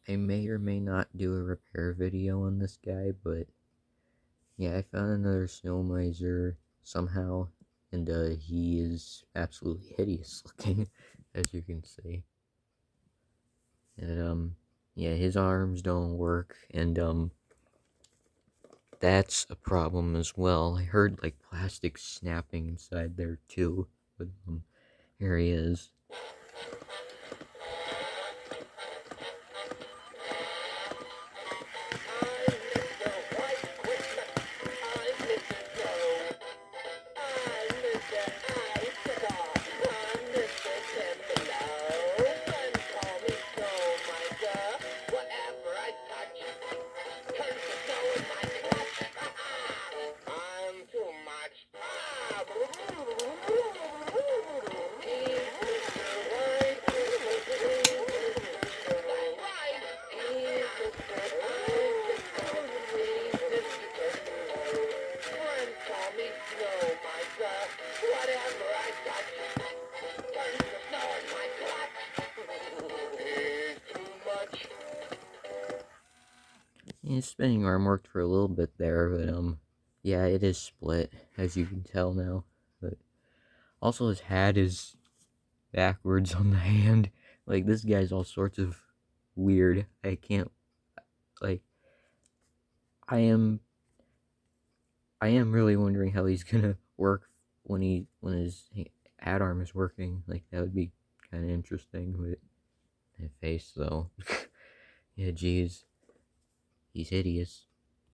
I may or may not do a repair video on this guy, but yeah, I found another Snowmiser somehow, and he is absolutely hideous looking, as you can see. And yeah, his arms don't work, and that's a problem as well. I heard like plastic snapping inside there too, but here he is. His spinning arm worked for a little bit there, but yeah, it is split, as you can tell now. But also his hat is backwards on the hand. Like, this guy's all sorts of weird. I can't, like, I am really wondering how he's gonna work when his hat arm is working. Like, that would be kind of interesting. But his face, though, yeah, geez, he's hideous.